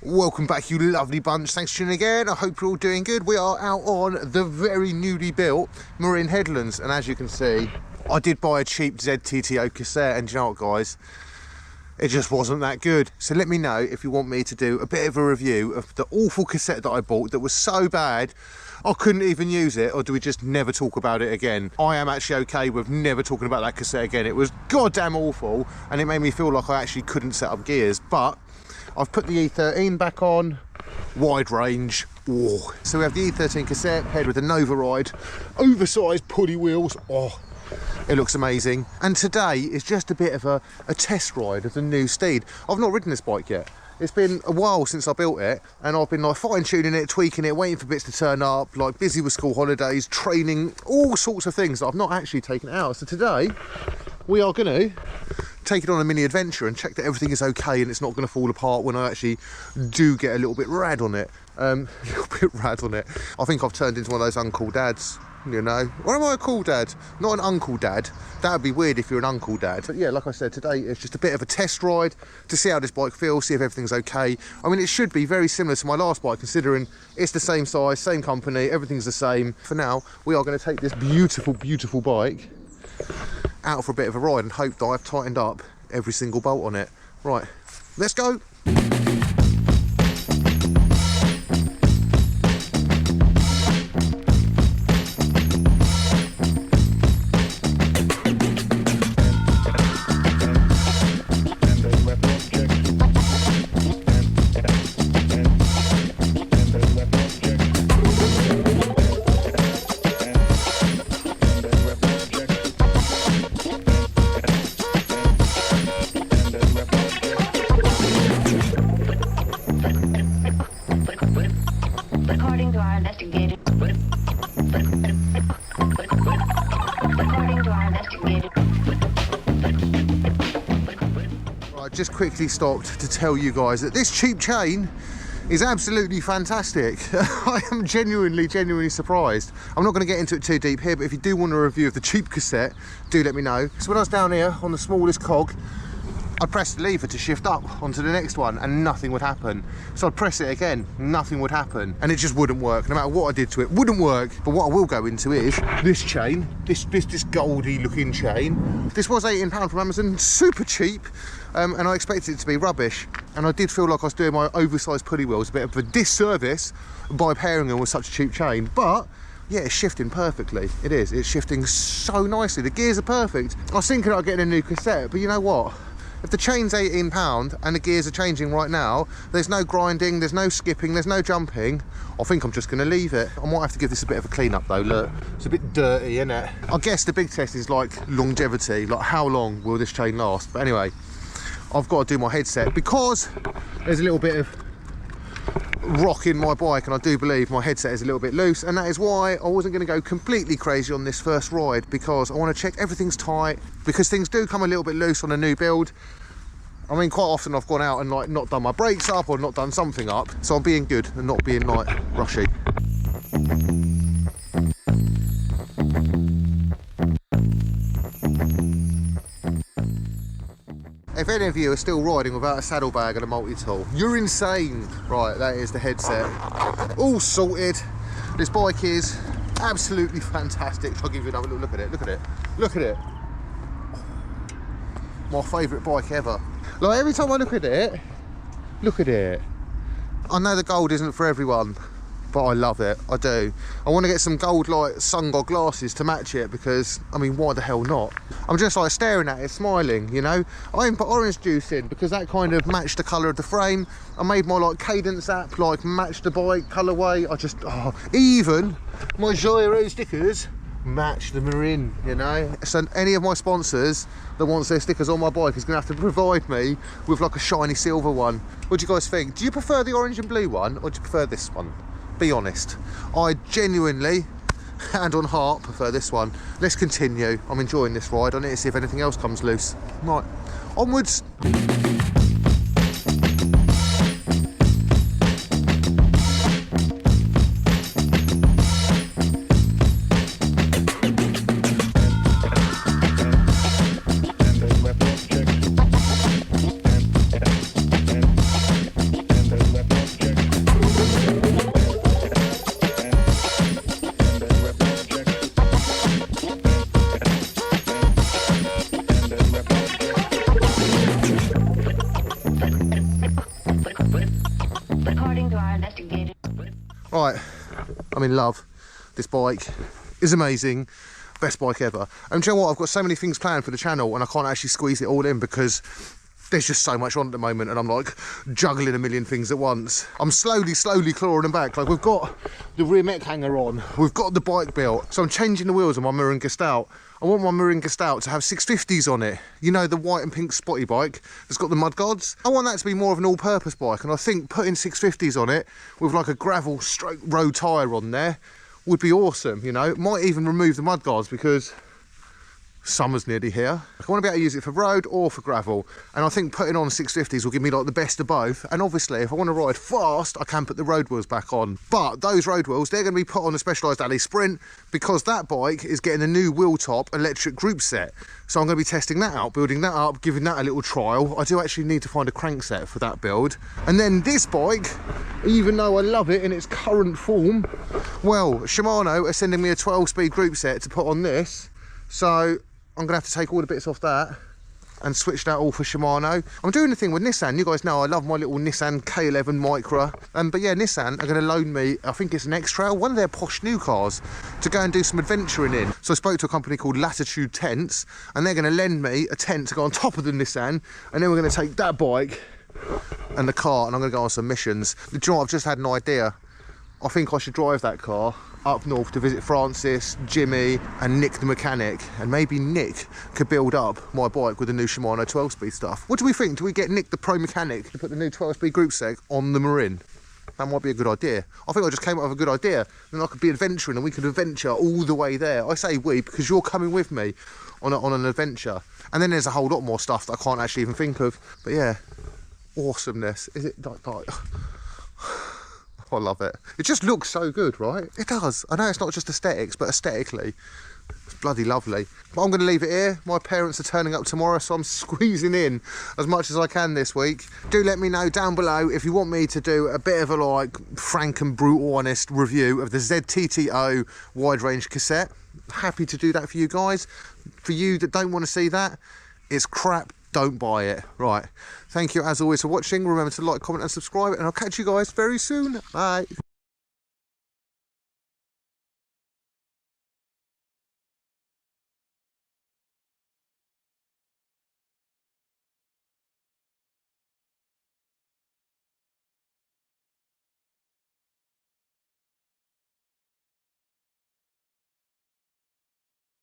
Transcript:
Welcome back, you lovely bunch. Thanks for tuning in again. I hope you're all doing good. We are out on the very newly built Marin headlands, and as you can see, I did buy a cheap ZTTO cassette, and you know what, guys? It just wasn't that good. So let me know if you want me to do a bit of a review of the awful cassette that I bought that was so bad I couldn't even use it, or do we just never talk about it again? I am actually okay with never talking about that cassette again. It was goddamn awful, and it made me feel like I actually couldn't set up gears, but I've put the E13 back on, wide range. Oh. So we have the E13 cassette paired with the Nova Ride, oversized pulley wheels. Oh, it looks amazing. And today is just a bit of a test ride of the new Steed. I've not ridden this bike yet. It's been a while since I built it, and I've been like fine-tuning it, tweaking it, waiting for bits to turn up, like busy with school holidays, training, all sorts of things that I've not actually taken it out. So today we are going to take it on a mini adventure and check that everything is okay and it's not going to fall apart when I actually do get a little bit rad on it. I think I've turned into one of those uncle dads, you know. Or am I a cool dad? Not an uncle dad. That would be weird if you're an uncle dad. But yeah, like I said, today it's just a bit of a test ride to see how this bike feels, see if everything's okay. I mean, it should be very similar to my last bike, considering it's the same size, same company, everything's the same. For now, we are going to take this beautiful, beautiful bike out for a bit of a ride and hope that I've tightened up every single bolt on it. Right, let's go. Just quickly stopped to tell you guys that this cheap chain is absolutely fantastic. I am genuinely surprised. I'm not going to get into it too deep here, but if you do want a review of the cheap cassette, do let me know. So when I was down here on the smallest cog, I'd press the lever to shift up onto the next one and nothing would happen. So I'd press it again, nothing would happen, and it just wouldn't work. No matter what I did to it, wouldn't work. But what I will go into is this chain, this goldy looking chain. This was £18 from Amazon, super cheap, and I expected it to be rubbish. And I did feel like I was doing my oversized pulley wheels a bit of a disservice by pairing them with such a cheap chain, but yeah, it's shifting perfectly. It is, it's shifting so nicely. The gears are perfect. I was thinking about getting a new cassette, but you know what? If the chain's £18 and the gears are changing right now, there's no grinding, there's no skipping, there's no jumping, I think I'm just going to leave it. I might have to give this a bit of a clean up though. Look, it's a bit dirty, isn't it? I guess the big test is like longevity, like how long will this chain last? But anyway, I've got to do my headset because there's a little bit of rock in my bike, and I do believe my headset is a little bit loose, and that is why I wasn't going to go completely crazy on this first ride, because I want to check everything's tight, because things do come a little bit loose on a new build. I mean, quite often I've gone out and like not done my brakes up or not done something up, so I'm being good and not being like rushy. If any of you are still riding without a saddlebag and a multi-tool, you're insane. Right, that is the headset. All sorted. This bike is absolutely fantastic. I'll give you another look at it. Look at it. Look at it. My favourite bike ever. Like, every time I look at it, I know the gold isn't for everyone, but I love it. I do. I want to get some gold like sun god glasses to match it, because I mean, why the hell not? I'm just like staring at it, smiling, you know. I even put orange juice in because that kind of matched the colour of the frame. I made my like Cadence app like match the bike colourway. I just even my Giro stickers match the Marin, you know. So any of my sponsors that wants their stickers on my bike is gonna have to provide me with like a shiny silver one. What do you guys think? Do you prefer the orange and blue one, or do you prefer this one? Be honest. I genuinely, hand on heart, prefer this one. Let's continue. I'm enjoying this ride. I need to see if anything else comes loose. Right, onwards. I'm in love. This bike is amazing. Best bike ever. And do you know what? I've got so many things planned for the channel and I can't actually squeeze it all in because there's just so much on at the moment and I'm like juggling a million things at once. I'm slowly clawing them back. Like we've got the rear mech hanger on, we've got the bike built. So I'm changing the wheels on my Marin Gestalt. I want my Marin Gestalt to have 650s on it. You know, the white and pink spotty bike that's got the mudguards. I want that to be more of an all-purpose bike and I think putting 650s on it with like a gravel stroke road tyre on there would be awesome, you know. Might even remove the mudguards because summer's nearly here. I want to be able to use it for road or for gravel, and I think putting on 650s will give me like the best of both. And obviously if I want to ride fast I can put the road wheels back on, but those road wheels, they're going to be put on a Specialized Alley Sprint because that bike is getting a new wheel top electric group set. So I'm going to be testing that out, building that up, giving that a little trial. I do actually need to find a crankset for that build. And then this bike, even though I love it in its current form, well, Shimano are sending me a 12-speed group set to put on this, so I'm gonna have to take all the bits off that and switch that all for Shimano. I'm doing the thing with Nissan. You guys know I love my little Nissan K11 Micra. But yeah, Nissan are gonna loan me, I think it's an X-Trail, one of their posh new cars, to go and do some adventuring in. So I spoke to a company called Latitude Tents and they're gonna lend me a tent to go on top of the Nissan, and then we're gonna take that bike and the car and I'm gonna go on some missions. Do you know what? I've just had an idea. I think I should drive that car up north to visit Francis, Jimmy and Nick the mechanic, and maybe Nick could build up my bike with the new Shimano 12-speed stuff. What do we think? Do we get Nick the pro mechanic to put the new 12-speed group set on the Marin? That might be a good idea. I think I just came up with a good idea. Then I could be adventuring and we could adventure all the way there. I say we because you're coming with me on an adventure. And then there's a whole lot more stuff that I can't actually even think of. But yeah, awesomeness. Is it like I love it. It just looks so good, right? It does. I know it's not just aesthetics, but aesthetically, it's bloody lovely. But I'm going to leave it here. My parents are turning up tomorrow, so I'm squeezing in as much as I can this week. Do let me know down below if you want me to do a bit of a like frank and brutal honest review of the ZTTO wide range cassette. Happy to do that for you guys. For you that don't want to see that, it's crap. Don't buy it. Right. Thank you as always for watching. Remember to like, comment and subscribe, and I'll catch you guys very soon. Bye.